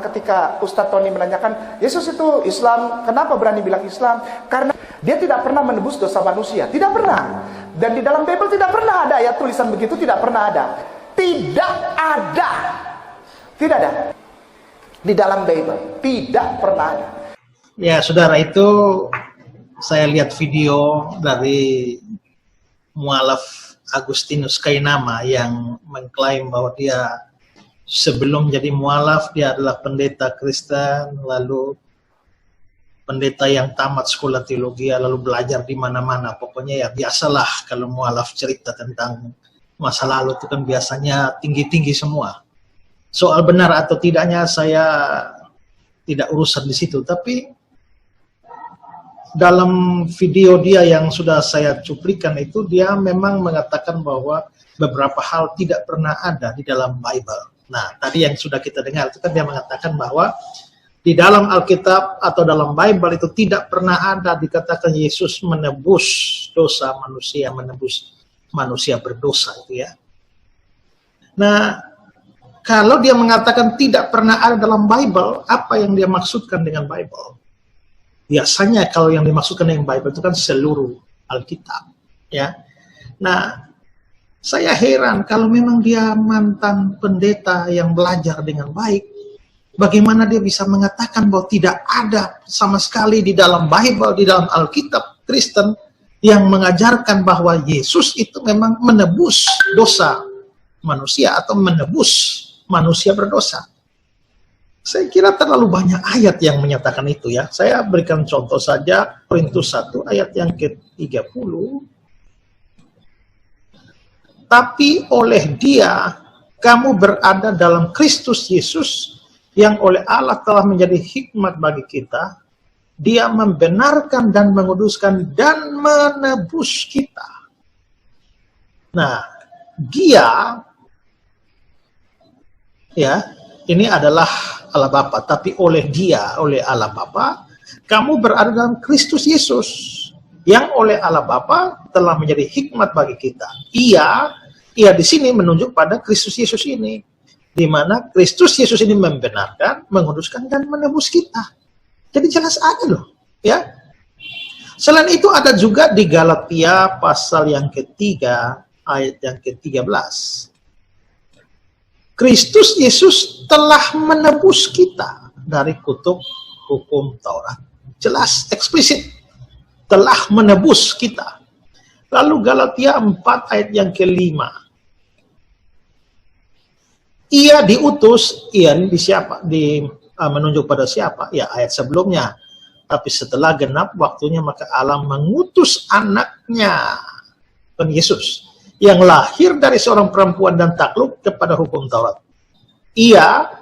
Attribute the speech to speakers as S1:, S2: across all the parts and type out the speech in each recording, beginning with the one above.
S1: ketika Ustadz Tony menanyakan, Yesus itu Islam, kenapa berani bilang Islam? Karena dia tidak pernah menebus dosa manusia, tidak pernah. Dan di dalam Bible tidak pernah ada ayat tulisan begitu, tidak pernah ada. Tidak ada. Tidak ada. Di dalam Bible tidak pernah ada.
S2: Ya, saudara, itu saya lihat video dari mualaf Agustinus Kainama yang mengklaim bahwa dia sebelum jadi mualaf dia adalah pendeta Kristen, lalu pendeta yang tamat sekolah teologi, lalu belajar di mana-mana. Pokoknya ya biasalah kalau mualaf cerita tentang masa lalu itu kan biasanya tinggi-tinggi semua. Soal benar atau tidaknya saya tidak urusan di situ, tapi dalam video dia yang sudah saya cuplikan itu dia memang mengatakan bahwa beberapa hal tidak pernah ada di dalam Bible. Nah, tadi yang sudah kita dengar itu kan dia mengatakan bahwa di dalam Alkitab atau dalam Bible itu tidak pernah ada dikatakan Yesus menebus dosa manusia, menebus manusia berdosa itu ya. Nah, kalau dia mengatakan tidak pernah ada dalam Bible, apa yang dia maksudkan dengan Bible? Biasanya kalau yang dimaksudkan dengan Bible itu kan seluruh Alkitab ya. Nah, saya heran kalau memang dia mantan pendeta yang belajar dengan baik, bagaimana dia bisa mengatakan bahwa tidak ada sama sekali di dalam Bible, di dalam Alkitab Kristen yang mengajarkan bahwa Yesus itu memang menebus dosa manusia atau menebus manusia berdosa. Saya kira terlalu banyak ayat yang menyatakan itu ya. Saya berikan contoh saja, Korintus 1 ayat yang ke-30. Tapi oleh dia, kamu berada dalam Kristus Yesus, yang oleh Allah telah menjadi hikmat bagi kita. Dia membenarkan dan menguduskan dan menebus kita. Nah, dia, ya, ini adalah Allah Bapa, tapi oleh dia, oleh Allah Bapa, kamu berada dalam Kristus Yesus, yang oleh Allah Bapa telah menjadi hikmat bagi kita. Ia di sini menunjuk pada Kristus Yesus ini, di mana Kristus Yesus ini membenarkan, menguduskan dan menebus kita. Jadi jelas ada loh, ya. Selain itu ada juga di Galatia pasal yang ketiga ayat yang ke-13. Kristus Yesus telah menebus kita dari kutuk hukum Taurat. Jelas, eksplisit. Telah menebus kita. Lalu Galatia 4 ayat yang ke-5. Ia diutus, ini di siapa? Menunjuk pada siapa? Ya, ayat sebelumnya. Tapi setelah genap waktunya maka Allah mengutus anaknya, Tuhan Yesus, yang lahir dari seorang perempuan dan takluk kepada hukum Taurat. Ia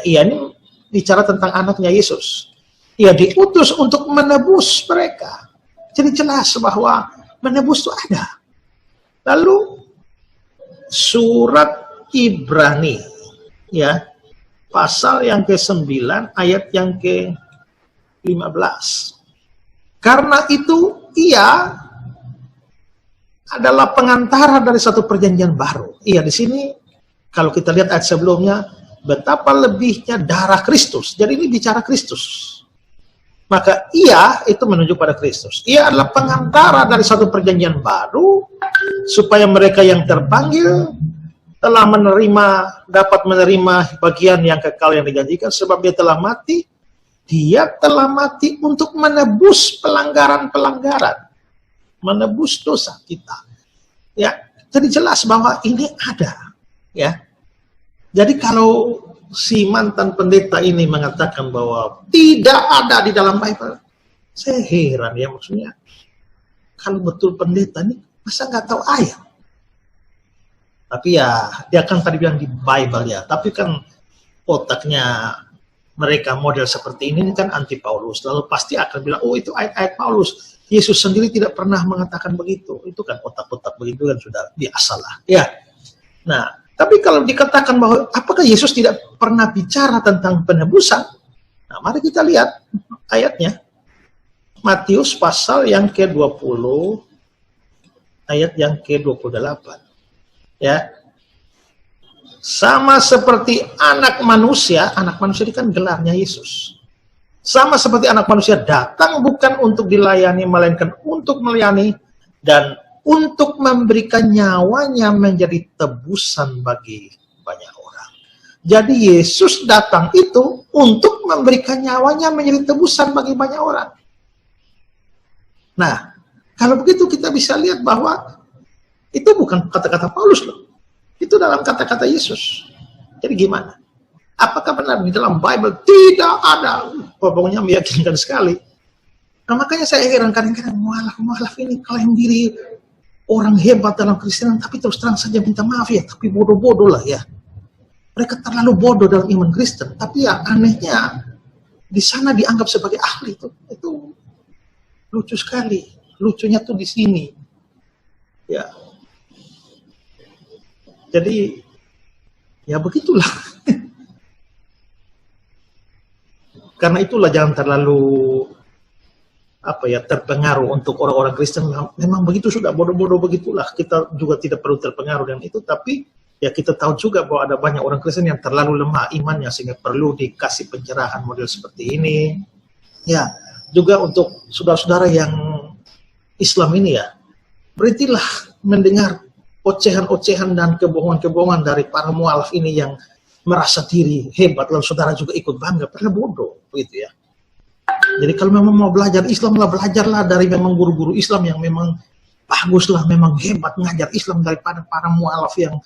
S2: ini bicara tentang anaknya Yesus. Ia diutus untuk menebus mereka. Jadi jelas bahwa menebus itu ada. Lalu surat Ibrani, ya, pasal yang ke-9 ayat yang ke-15. Karena itu ia adalah pengantara dari satu perjanjian baru. Iya, di sini kalau kita lihat ayat sebelumnya, betapa lebihnya darah Kristus. Jadi ini bicara Kristus. Maka ia itu menunjuk pada Kristus. Ia adalah pengantara dari satu perjanjian baru, supaya mereka yang terpanggil telah dapat menerima bagian yang kekal yang dijanjikan, sebab dia telah mati. Dia telah mati untuk menebus pelanggaran-pelanggaran, menebus dosa kita. Ya, jadi jelas bahwa ini ada. Ya, jadi kalau si mantan pendeta ini mengatakan bahwa tidak ada di dalam Bible, saya heran ya, maksudnya kalau betul pendeta ini masa nggak tahu ayat. Tapi ya dia kan tadi bilang di Bible ya, tapi kan otaknya mereka model seperti ini kan anti Paulus, lalu pasti akan bilang, oh itu ayat-ayat Paulus, Yesus sendiri tidak pernah mengatakan begitu. Itu kan otak-otak begitu kan sudah biasalah ya. Nah, tapi kalau dikatakan bahwa apakah Yesus tidak pernah bicara tentang penebusan? Nah, mari kita lihat ayatnya. Matius pasal yang ke-20 ayat yang ke-28. Ya. sama seperti anak manusia ini kan gelarnya Yesus. Sama seperti anak manusia datang bukan untuk dilayani, melainkan untuk melayani dan untuk memberikan nyawanya menjadi tebusan bagi banyak orang. Jadi Yesus datang itu untuk memberikan nyawanya menjadi tebusan bagi banyak orang. Nah, kalau begitu kita bisa lihat bahwa itu bukan kata-kata Paulus loh. Itu dalam kata-kata Yesus. Jadi gimana? Apakah benar di dalam Bible tidak ada? Pokoknya meyakinkan sekali. Nah, makanya saya heran kadang-kadang mualaf ini klaim diri orang hebat dalam Kristen, tapi terus terang saja minta maaf ya, tapi bodoh-bodoh lah ya. Mereka terlalu bodoh dalam iman Kristen, tapi yang anehnya di sana dianggap sebagai ahli itu lucu sekali. Lucunya tuh di sini. Ya. Jadi ya begitulah. Karena itulah jangan terlalu terpengaruh untuk orang-orang Kristen. Memang begitu, sudah bodoh-bodoh begitulah. Kita juga tidak perlu terpengaruh dengan itu, tapi ya kita tahu juga bahwa ada banyak orang Kristen yang terlalu lemah imannya sehingga perlu dikasih pencerahan model seperti ini. Ya, juga untuk saudara-saudara yang Islam ini ya, berhentilah mendengar ocehan-ocehan dan kebohongan-kebohongan dari para mualaf ini yang merasa diri hebat, lalu saudara juga ikut bangga, padahal bodoh, begitu ya. Jadi kalau memang mau belajar Islam lah, belajarlah dari memang guru-guru Islam yang memang baguslah, memang hebat ngajar Islam, daripada para mualaf yang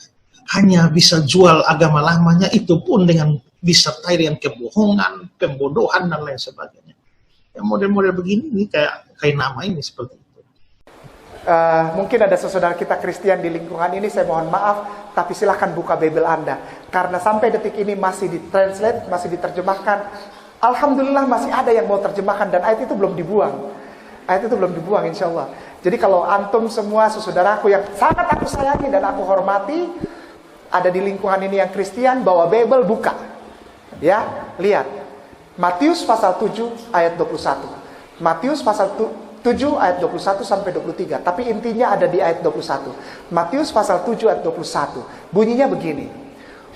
S2: hanya bisa jual agama lamanya, itu pun dengan disertai dengan kebohongan, pembodohan dan lain sebagainya. Yang model-model begini ini kayak nama ini seperti itu.
S1: Mungkin ada saudara kita Kristen di lingkungan ini, saya mohon maaf, tapi silahkan buka Bible Anda, karena sampai detik ini masih ditranslate, masih diterjemahkan. Alhamdulillah masih ada yang mau terjemahkan, dan ayat itu belum dibuang. Ayat itu belum dibuang, insya Allah. Jadi kalau antum semua saudaraku yang sangat aku sayangi dan aku hormati, ada di lingkungan ini yang Kristen, bawa Bible, buka. Ya, lihat. Matius pasal 7 ayat 21. Matius pasal 7 ayat 21 sampai 23. Tapi intinya ada di ayat 21. Matius pasal 7 ayat 21. Bunyinya begini.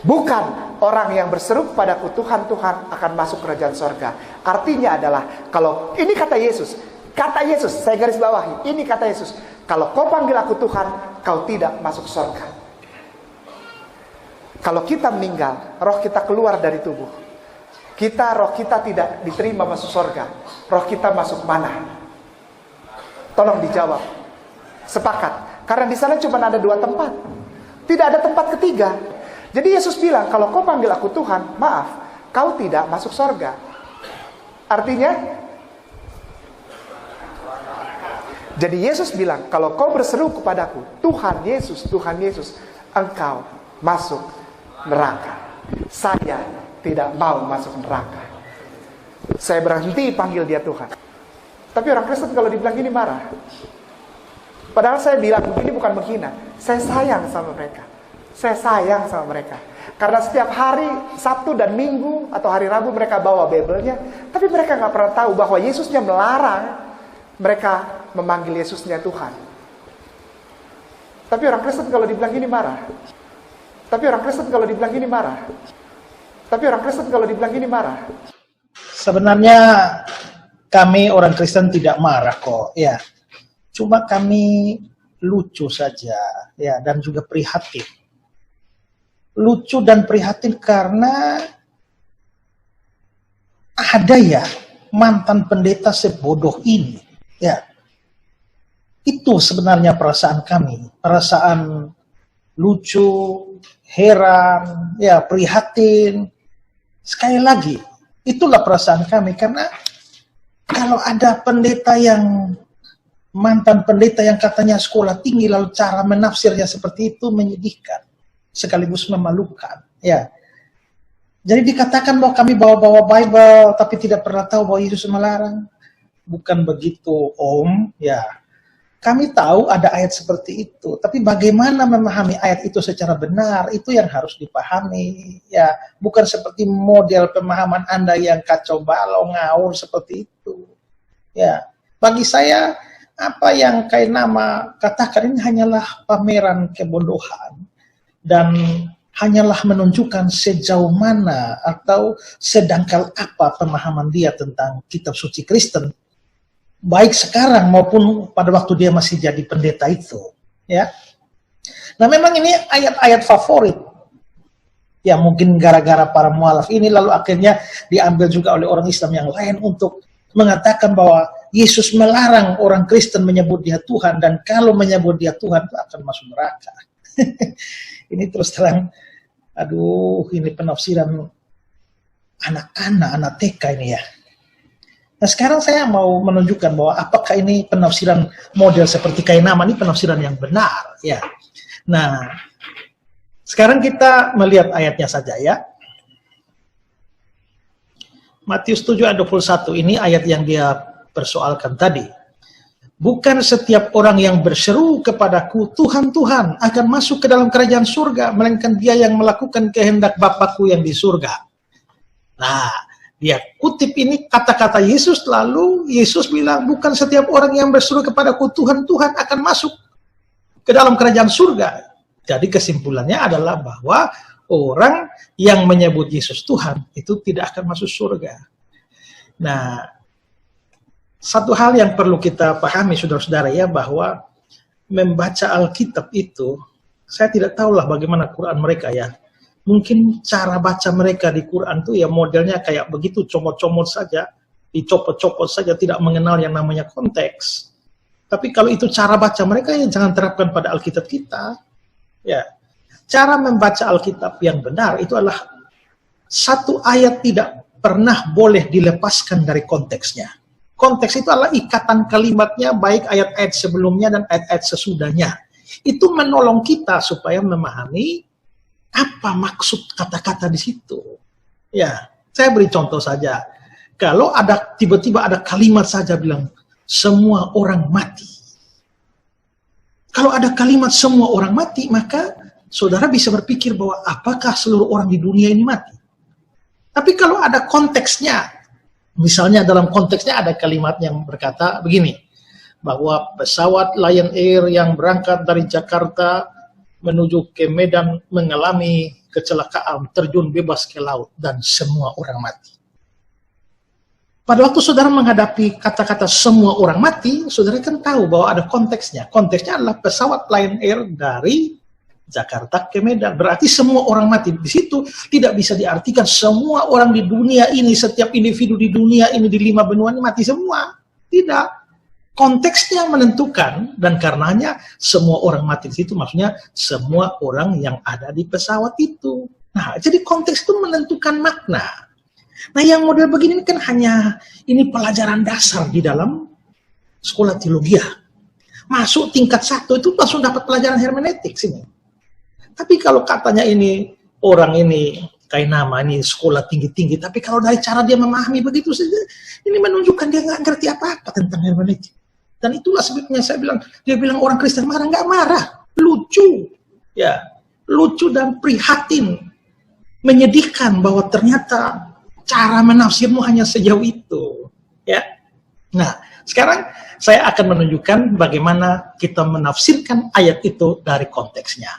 S1: Bukan orang yang berseru kepadaku Tuhan, Tuhan akan masuk kerajaan sorga. Artinya adalah, kalau ini kata Yesus, saya garis bawahi, ini kata Yesus, kalau kau panggil aku Tuhan, kau tidak masuk sorga. Kalau kita meninggal, roh kita keluar dari tubuh, roh kita tidak diterima masuk sorga. Roh kita masuk mana? Tolong dijawab. Sepakat. Karena di sana cuma ada 2 tempat. Tidak ada tempat ketiga. Jadi Yesus bilang, kalau kau panggil aku Tuhan, maaf, kau tidak masuk sorga. Artinya, jadi Yesus bilang, kalau kau berseru kepadaku, Tuhan Yesus, engkau masuk neraka. Saya tidak mau masuk neraka. Saya berhenti panggil dia Tuhan. Tapi orang Kristen kalau dibilang gini marah. Padahal saya bilang begini bukan menghina. Saya sayang sama mereka. Karena setiap hari Sabtu dan Minggu atau hari Rabu mereka bawa Bible-nya, tapi mereka nggak pernah tahu bahwa Yesusnya melarang mereka memanggil Yesusnya Tuhan. Tapi orang Kristen kalau dibilang gini marah.
S2: Sebenarnya kami orang Kristen tidak marah kok, ya. Cuma kami lucu saja, ya, dan juga prihatin. Lucu dan prihatin karena ada ya mantan pendeta sebodoh ini, ya. Itu sebenarnya perasaan kami, perasaan lucu, heran, ya, prihatin. Sekali lagi, itulah perasaan kami, karena kalau ada mantan pendeta yang katanya sekolah tinggi, lalu cara menafsirnya seperti itu menyedihkan, sekaligus memalukan, ya. Jadi dikatakan bahwa kami bawa-bawa Bible, tapi tidak pernah tahu bahwa Yesus melarang. Bukan begitu, Om, ya. Kami tahu ada ayat seperti itu, tapi bagaimana memahami ayat itu secara benar, itu yang harus dipahami, ya. Bukan seperti model pemahaman Anda yang kacau balau, ngawur seperti itu, ya. Bagi saya, apa yang kayak nama katakan ini hanyalah pameran kebodohan, dan hanyalah menunjukkan sejauh mana atau sedangkal apa pemahaman dia tentang kitab suci Kristen, baik sekarang maupun pada waktu dia masih jadi pendeta itu, ya. Nah, memang ini ayat-ayat favorit. Ya, mungkin gara-gara para mualaf ini lalu akhirnya diambil juga oleh orang Islam yang lain untuk mengatakan bahwa Yesus melarang orang Kristen menyebut dia Tuhan, dan kalau menyebut dia Tuhan itu akan masuk neraka. Ini terus terang, aduh, ini penafsiran anak-anak, anak TK ini ya. Nah, sekarang saya mau menunjukkan bahwa apakah ini penafsiran model seperti Kainama, ini penafsiran yang benar, ya. Nah, sekarang kita melihat ayatnya saja ya. Matius 7 ayat 21, ini ayat yang dia persoalkan tadi. Bukan setiap orang yang berseru kepadaku, Tuhan, Tuhan, akan masuk ke dalam kerajaan surga, melainkan dia yang melakukan kehendak Bapakku yang di surga. Nah, dia kutip ini kata-kata Yesus, lalu Yesus bilang, bukan setiap orang yang berseru kepadaku, Tuhan, Tuhan, akan masuk ke dalam kerajaan surga. Jadi kesimpulannya adalah bahwa orang yang menyebut Yesus Tuhan itu tidak akan masuk surga. Nah, satu hal yang perlu kita pahami saudara-saudara ya, bahwa membaca Alkitab itu, saya tidak tahulah bagaimana Quran mereka ya. Mungkin cara baca mereka di Quran itu ya modelnya kayak begitu, comot-comot saja, dicopot-copot saja, tidak mengenal yang namanya konteks. Tapi kalau itu cara baca mereka, ya jangan terapkan pada Alkitab kita. Ya, cara membaca Alkitab yang benar itu adalah satu ayat tidak pernah boleh dilepaskan dari konteksnya. Konteks itu adalah ikatan kalimatnya, baik ayat-ayat sebelumnya dan ayat-ayat sesudahnya. Itu menolong kita supaya memahami apa maksud kata-kata di situ. Ya, saya beri contoh saja. Kalau ada tiba-tiba ada kalimat saja bilang semua orang mati. Kalau ada kalimat semua orang mati, maka saudara bisa berpikir bahwa apakah seluruh orang di dunia ini mati? Tapi kalau ada konteksnya, misalnya dalam konteksnya ada kalimat yang berkata begini, bahwa pesawat Lion Air yang berangkat dari Jakarta menuju ke Medan mengalami kecelakaan, terjun bebas ke laut, dan semua orang mati. Pada waktu saudara menghadapi kata-kata semua orang mati, saudara kan tahu bahwa ada konteksnya. Konteksnya adalah pesawat Lion Air dari Jakarta ke Medan. Berarti semua orang mati. Di situ tidak bisa diartikan semua orang di dunia ini, setiap individu di dunia ini, di 5 benua ini mati semua. Tidak. Konteksnya menentukan, dan karenanya semua orang mati di situ, maksudnya semua orang yang ada di pesawat itu. Nah, jadi konteks itu menentukan makna. Nah, yang model begini kan hanya ini pelajaran dasar di dalam sekolah teologi. Masuk tingkat 1 itu langsung dapat pelajaran hermeneutik sini. Tapi kalau katanya ini orang ini Kainama ini sekolah tinggi-tinggi, tapi kalau dari cara dia memahami begitu saja, ini menunjukkan dia nggak ngerti apa-apa tentang hermeneutik. Dan itulah sebabnya saya bilang, dia bilang orang Kristen marah, nggak marah, lucu, ya, lucu dan prihatin, menyedihkan bahwa ternyata cara menafsirmu hanya sejauh itu, ya. Nah, sekarang saya akan menunjukkan bagaimana kita menafsirkan ayat itu dari konteksnya.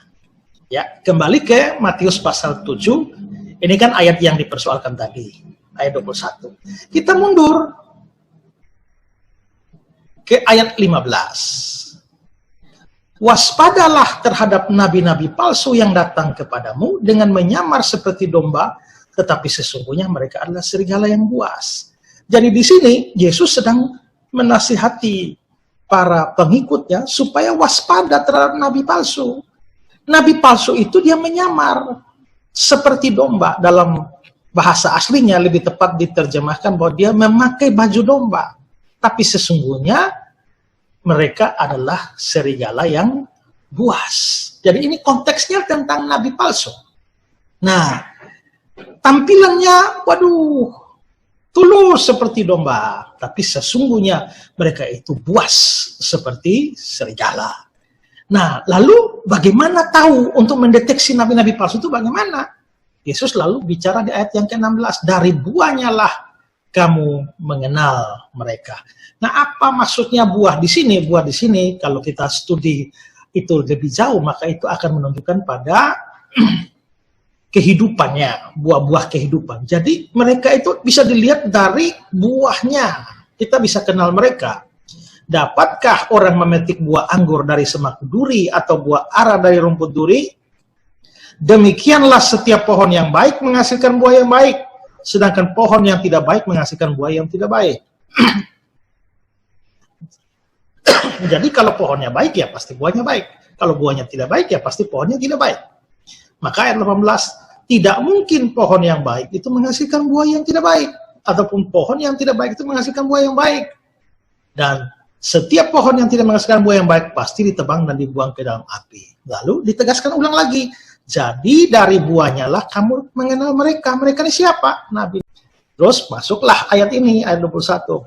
S2: Ya, kembali ke Matius pasal 7. Ini kan ayat yang dipersoalkan tadi, ayat 21. Kita mundur ke ayat 15. Waspadalah terhadap nabi-nabi palsu yang datang kepadamu dengan menyamar seperti domba, tetapi sesungguhnya mereka adalah serigala yang buas. Jadi di sini Yesus sedang menasihati para pengikutnya supaya waspada terhadap nabi palsu. Nabi palsu itu dia menyamar seperti domba. Dalam bahasa aslinya lebih tepat diterjemahkan bahwa dia memakai baju domba. Tapi sesungguhnya mereka adalah serigala yang buas. Jadi ini konteksnya tentang nabi palsu. Nah, tampilannya, waduh, tulus seperti domba, tapi sesungguhnya mereka itu buas seperti serigala. Nah, lalu bagaimana tahu untuk mendeteksi nabi-nabi palsu itu bagaimana? Yesus lalu bicara di ayat yang ke-16, dari buahnya lah kamu mengenal mereka. Nah, apa maksudnya buah di sini? Buah di sini, kalau kita studi itu lebih jauh, maka itu akan menunjukkan pada kehidupannya, buah-buah kehidupan. Jadi mereka itu bisa dilihat dari buahnya. Kita bisa kenal mereka. Dapatkah orang memetik buah anggur dari semak duri atau buah ara dari rumput duri? Demikianlah setiap pohon yang baik menghasilkan buah yang baik, sedangkan pohon yang tidak baik menghasilkan buah yang tidak baik. Jadi kalau pohonnya baik ya pasti buahnya baik. Kalau buahnya tidak baik ya pasti pohonnya tidak baik. Maka ayat 18, tidak mungkin pohon yang baik itu menghasilkan buah yang tidak baik, ataupun pohon yang tidak baik itu menghasilkan buah yang baik. Dan setiap pohon yang tidak menghasilkan buah yang baik pasti ditebang dan dibuang ke dalam api. Lalu ditegaskan ulang lagi, jadi dari buahnya lah kamu mengenal mereka. Mereka ini siapa? Nabi. Terus masuklah ayat ini, ayat 21.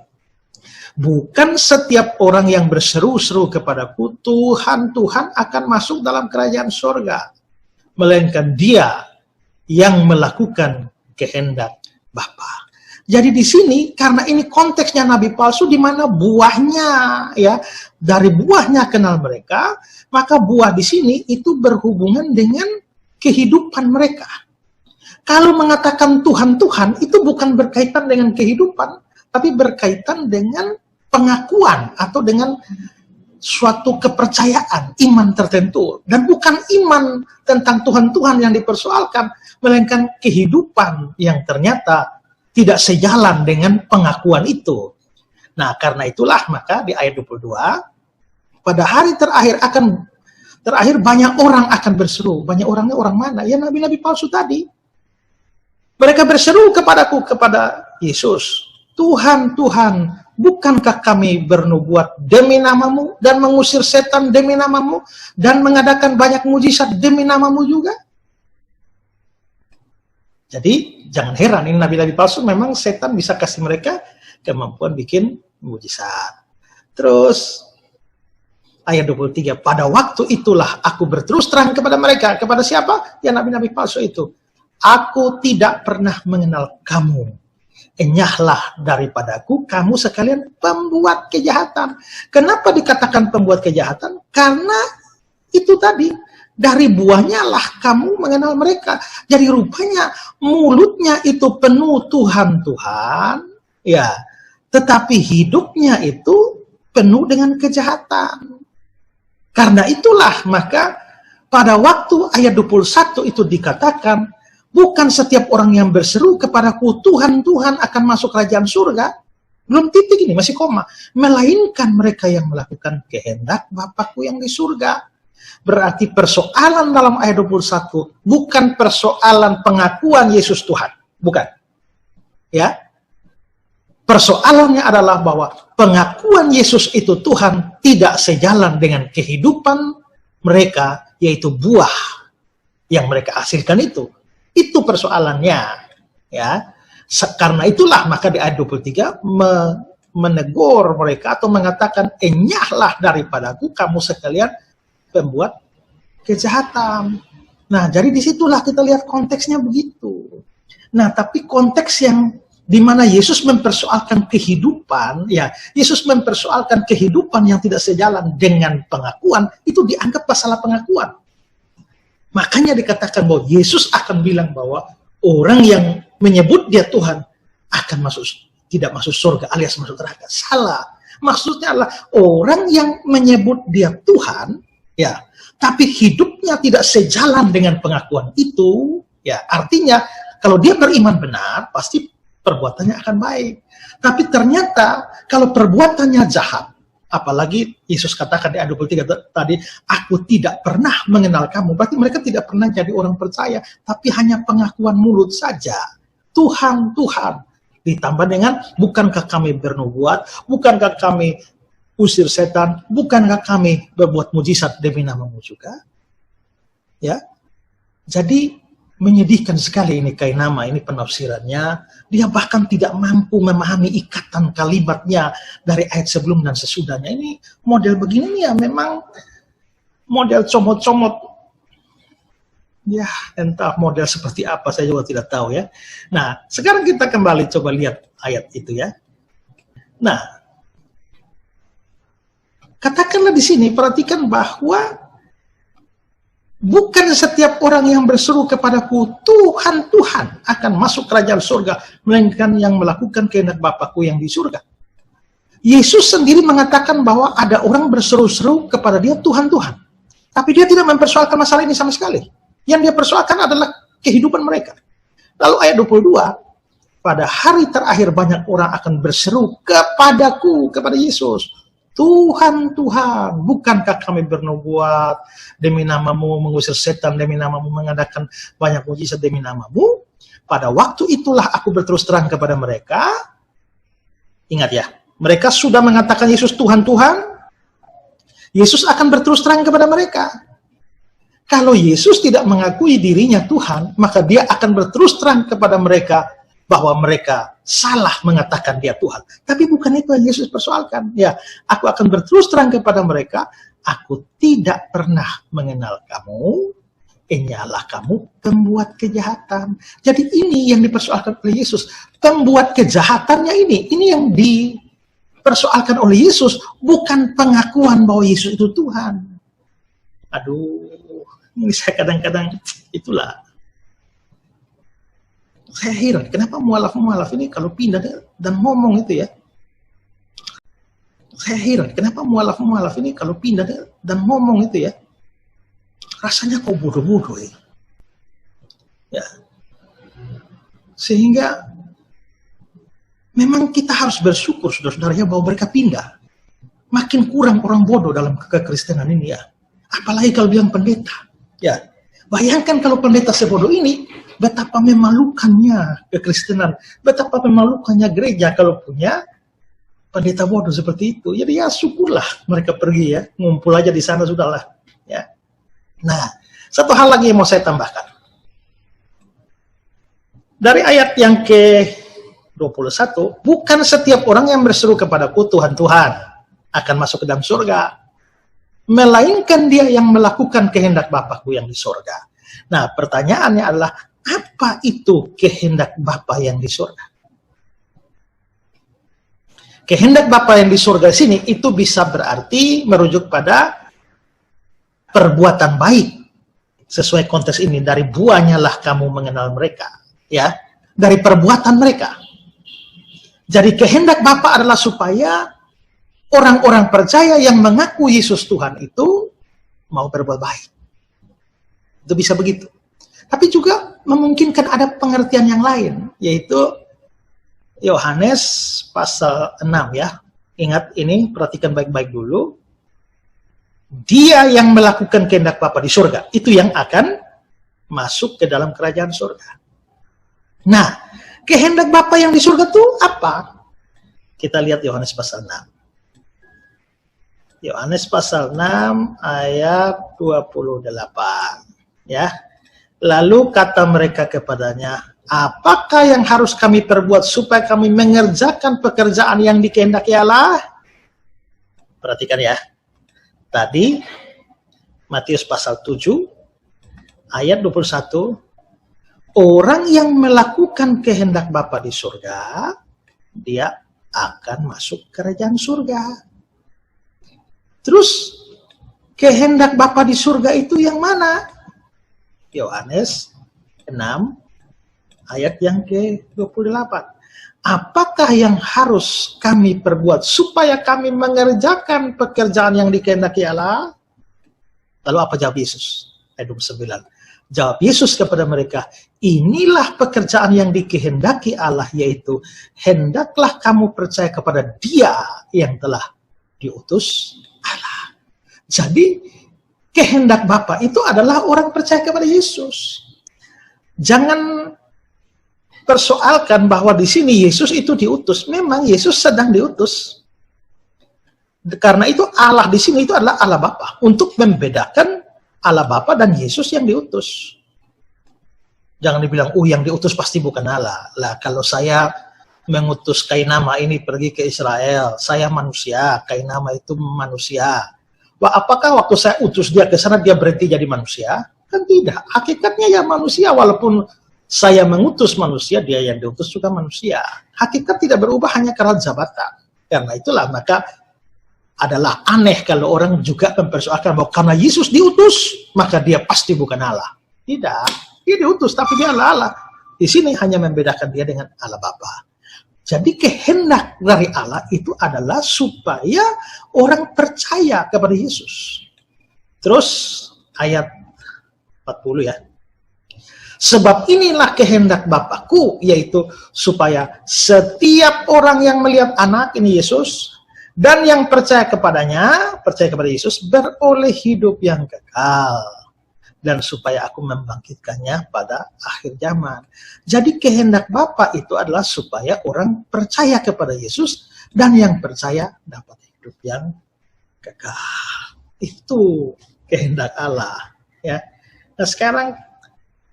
S2: Bukan setiap orang yang berseru-seru kepadaku, Tuhan, Tuhan akan masuk dalam kerajaan surga, melainkan dia yang melakukan kehendak Bapa. Jadi di sini karena ini konteksnya nabi palsu di mana buahnya ya, dari buahnya kenal mereka, maka buah di sini itu berhubungan dengan kehidupan mereka. Kalau mengatakan Tuhan itu bukan berkaitan dengan kehidupan, tapi berkaitan dengan pengakuan atau dengan suatu kepercayaan, iman tertentu. Dan bukan iman tentang Tuhan yang dipersoalkan, melainkan kehidupan yang ternyata tidak sejalan dengan pengakuan itu. Nah, karena itulah maka di ayat 22, pada hari terakhir banyak orang akan berseru. Banyak orangnya orang mana? Ya nabi-nabi palsu tadi. Mereka berseru kepadaku, kepada Yesus, Tuhan, Tuhan, bukankah kami bernubuat demi namamu dan mengusir setan demi namamu dan mengadakan banyak mujizat demi namamu juga? Jadi jangan heran, ini nabi-nabi palsu memang setan bisa kasih mereka kemampuan bikin mujizat. Terus ayat 23, pada waktu itulah aku berterus terang kepada mereka. Kepada siapa? Ya nabi-nabi palsu itu. Aku tidak pernah mengenal kamu. Enyahlah daripadaku kamu sekalian pembuat kejahatan. Kenapa dikatakan pembuat kejahatan? Karena itu tadi, dari buahnya lah kamu mengenal mereka. Jadi rupanya mulutnya itu penuh Tuhan, ya, tetapi hidupnya itu penuh dengan kejahatan. Karena itulah maka pada waktu ayat 21 itu dikatakan, bukan setiap orang yang berseru kepadaku Tuhan akan masuk kerajaan surga, belum titik ini, masih koma, melainkan mereka yang melakukan kehendak Bapakku yang di surga. Berarti persoalan dalam ayat 21 bukan persoalan pengakuan Yesus Tuhan, bukan. Ya. Persoalannya adalah bahwa pengakuan Yesus itu Tuhan tidak sejalan dengan kehidupan mereka, yaitu buah yang mereka hasilkan itu. Itu persoalannya, ya. Karena itulah maka di ayat 23 menegur mereka atau mengatakan, enyahlah daripadaku kamu sekalian pembuat kejahatan. Nah, jadi disitulah kita lihat konteksnya begitu. Nah, tapi konteks yang dimana Yesus mempersoalkan kehidupan, ya, Yesus mempersoalkan kehidupan yang tidak sejalan dengan pengakuan, itu dianggap masalah pengakuan. Makanya dikatakan bahwa Yesus akan bilang bahwa orang yang menyebut dia Tuhan akan tidak masuk surga alias masuk neraka. Salah. Maksudnya adalah orang yang menyebut dia Tuhan, ya, tapi hidupnya tidak sejalan dengan pengakuan itu, ya, artinya kalau dia beriman benar, pasti perbuatannya akan baik. Tapi ternyata kalau perbuatannya jahat, apalagi Yesus katakan di ayat 23 tadi, aku tidak pernah mengenal kamu, berarti mereka tidak pernah jadi orang percaya, tapi hanya pengakuan mulut saja. Tuhan, ditambah dengan, bukankah kami bernubuat, bukankah kami usir setan, bukankah kami berbuat mujizat demi namamu juga? Ya, jadi menyedihkan sekali ini Kainama, ini penafsirannya. Dia bahkan tidak mampu memahami ikatan kalimatnya dari ayat sebelum dan sesudahnya. Ini model begini ya memang model comot-comot. Ya, entah model seperti apa saya juga tidak tahu ya. Nah, sekarang kita kembali coba lihat ayat itu ya. Nah, katakanlah di sini, perhatikan bahwa bukan setiap orang yang berseru kepadaku, Tuhan, Tuhan, akan masuk kerajaan surga, melainkan yang melakukan kehendak Bapa-Ku yang di surga. Yesus sendiri mengatakan bahwa ada orang berseru-seru kepada dia, Tuhan, Tuhan. Tapi dia tidak mempersoalkan masalah ini sama sekali. Yang dia persoalkan adalah kehidupan mereka. Lalu ayat 22, pada hari terakhir banyak orang akan berseru kepadaku, kepada Yesus, Tuhan, Tuhan, bukankah kami bernubuat demi namamu, mengusir setan demi namamu, mengadakan banyak mujizat demi namamu? Pada waktu itulah aku berterus terang kepada mereka. Ingat ya, mereka sudah mengatakan Yesus Tuhan, Tuhan. Yesus akan berterus terang kepada mereka. Kalau Yesus tidak mengakui dirinya Tuhan, maka dia akan berterus terang kepada mereka bahwa mereka salah mengatakan dia Tuhan. Tapi bukan itu yang Yesus persoalkan. Ya, aku akan berterus terang kepada mereka, aku tidak pernah mengenal kamu, ialah kamu pembuat kejahatan. Jadi ini yang dipersoalkan oleh Yesus. Pembuat kejahatannya ini yang dipersoalkan oleh Yesus, bukan pengakuan bahwa Yesus itu Tuhan. Aduh, ini saya kadang-kadang, itulah. Saya heran, kenapa mualaf-mualaf ini kalau pindah dan ngomong itu ya. Saya heran, kenapa mualaf-mualaf ini kalau pindah dan ngomong itu ya. Rasanya kok bodoh-bodoh ya. Ya. Sehingga memang kita harus bersyukur saudara-saudaranya bahwa mereka pindah. Makin kurang orang bodoh dalam kekristenan ini ya. Apalagi kalau bilang pendeta. Ya. Bayangkan kalau pendeta sebodoh ini, betapa memalukannya kekristenan, betapa memalukannya gereja kalau punya pendeta bodoh seperti itu. Jadi ya syukurlah mereka pergi ya, ngumpul aja di sana sudahlah. Ya. Nah, satu hal lagi yang mau saya tambahkan. Dari ayat yang ke-21, bukan setiap orang yang berseru kepadaku Tuhan, Tuhan akan masuk ke dalam surga, melainkan dia yang melakukan kehendak Bapa-Ku yang di surga. Nah, pertanyaannya adalah, apa itu kehendak Bapa yang di surga? Kehendak Bapa yang di surga sini itu bisa berarti merujuk pada perbuatan baik. Sesuai konteks ini, dari buahnya lah kamu mengenal mereka. Ya, dari perbuatan mereka. Jadi kehendak Bapa adalah supaya orang-orang percaya yang mengaku Yesus Tuhan itu mau berbuat baik. Itu bisa begitu. Tapi juga memungkinkan ada pengertian yang lain, yaitu Yohanes pasal 6 ya. Ingat ini, perhatikan baik-baik dulu. Dia yang melakukan kehendak Bapa di surga, itu yang akan masuk ke dalam kerajaan surga. Nah, kehendak Bapa yang di surga itu apa? Kita lihat Yohanes pasal 6. Yohanes pasal 6 ayat 28 ya. Lalu kata mereka kepadanya, apakah yang harus kami perbuat supaya kami mengerjakan pekerjaan yang dikehendaki Allah? Perhatikan ya. Tadi Matius pasal 7 ayat 21, orang yang melakukan kehendak Bapa di surga, dia akan masuk kerajaan surga. Terus kehendak Bapa di surga itu yang mana? Yohanes 6 ayat yang ke-28. Apakah yang harus kami perbuat supaya kami mengerjakan pekerjaan yang dikehendaki Allah? Lalu apa jawab Yesus? Ayat 29. Jawab Yesus kepada mereka, inilah pekerjaan yang dikehendaki Allah, yaitu hendaklah kamu percaya kepada Dia yang telah diutus Allah. Jadi kehendak Bapa itu adalah orang percaya kepada Yesus. Jangan persoalkan bahwa di sini Yesus itu diutus. Memang Yesus sedang diutus. Karena itu Allah di sini itu adalah Allah Bapa, untuk membedakan Allah Bapa dan Yesus yang diutus. Jangan dibilang, yang diutus pasti bukan Allah. Lah, kalau saya mengutus Kainama ini pergi ke Israel, saya manusia, Kainama itu manusia. Wah, apakah waktu saya utus dia ke sana dia berhenti jadi manusia? Kan tidak. Hakikatnya ya manusia, walaupun saya mengutus manusia, dia yang diutus juga manusia. Hakikat tidak berubah hanya karena jabatan. Karena itulah maka adalah aneh kalau orang juga mempersoalkan bahwa karena Yesus diutus, maka dia pasti bukan Allah. Tidak, dia diutus tapi dia Allah. Di sini hanya membedakan dia dengan Allah Bapa. Jadi kehendak dari Allah itu adalah supaya orang percaya kepada Yesus. Terus ayat 40 ya. Sebab inilah kehendak Bapakku, yaitu supaya setiap orang yang melihat anak ini Yesus, dan yang percaya kepadanya, percaya kepada Yesus, beroleh hidup yang kekal. Dan supaya aku membangkitkannya pada akhir zaman. Jadi kehendak Bapa itu adalah supaya orang percaya kepada Yesus, dan yang percaya dapat hidup yang kekal. Itu kehendak Allah. Ya. Nah sekarang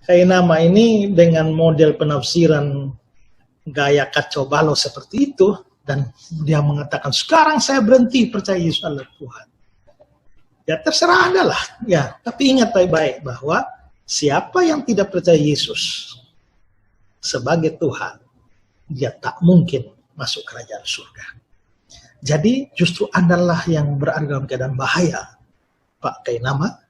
S2: Kainama ini dengan model penafsiran gaya kacau balau seperti itu, dan dia mengatakan sekarang saya berhenti percaya Yesus adalah Tuhan. Ya terserah Anda lah. Ya, tapi ingat baik-baik bahwa siapa yang tidak percaya Yesus sebagai Tuhan, dia tak mungkin masuk kerajaan surga. Jadi justru Anda lah yang berada dalam keadaan bahaya, Pak Kainama.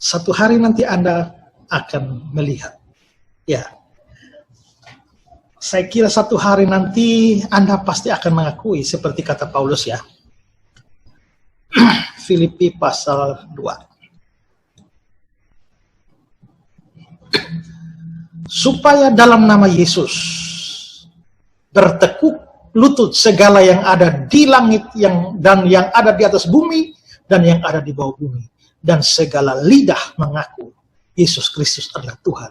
S2: Satu hari nanti Anda akan melihat. Ya, saya kira satu hari nanti Anda pasti akan mengakui seperti kata Paulus ya. Filipi pasal 2. Supaya dalam nama Yesus bertekuk lutut segala yang ada di langit dan yang ada di atas bumi dan yang ada di bawah bumi, dan segala lidah mengaku Yesus Kristus adalah Tuhan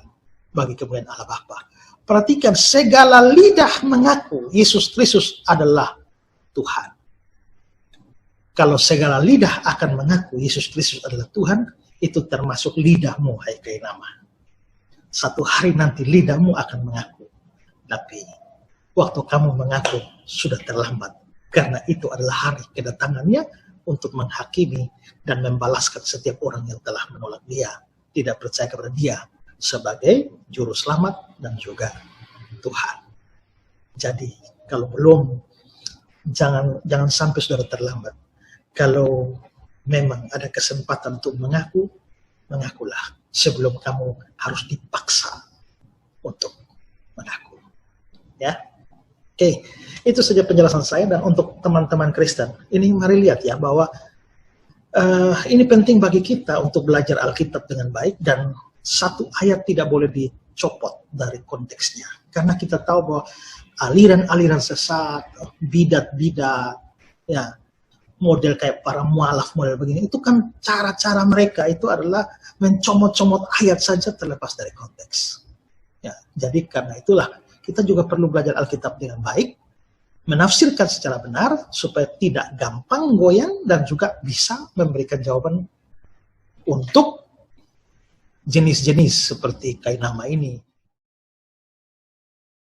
S2: bagi kemuliaan Allah Bapa. Perhatikan, segala lidah mengaku Yesus Kristus adalah Tuhan. Kalau segala lidah akan mengaku Yesus Kristus adalah Tuhan, itu termasuk lidahmu, hai Kainama. Satu hari nanti lidahmu akan mengaku. Tapi waktu kamu mengaku sudah terlambat. Karena itu adalah hari kedatangannya untuk menghakimi dan membalaskan setiap orang yang telah menolak dia, tidak percaya kepada dia sebagai juru selamat dan juga Tuhan. Jadi kalau belum, jangan sampai saudara terlambat. Kalau memang ada kesempatan untuk mengaku, mengakulah sebelum kamu harus dipaksa untuk mengaku. Ya, oke, itu saja penjelasan saya. Dan untuk teman-teman Kristen, ini mari lihat ya bahwa ini penting bagi kita untuk belajar Alkitab dengan baik, dan satu ayat tidak boleh dicopot dari konteksnya, karena kita tahu bahwa aliran-aliran sesat, bidat-bidat, ya, model kayak para mualaf, model begini, itu kan cara-cara mereka itu adalah mencomot-comot ayat saja terlepas dari konteks. Ya, jadi karena itulah kita juga perlu belajar Alkitab dengan baik, menafsirkan secara benar supaya tidak gampang goyang, dan juga bisa memberikan jawaban untuk jenis-jenis seperti Kainama ini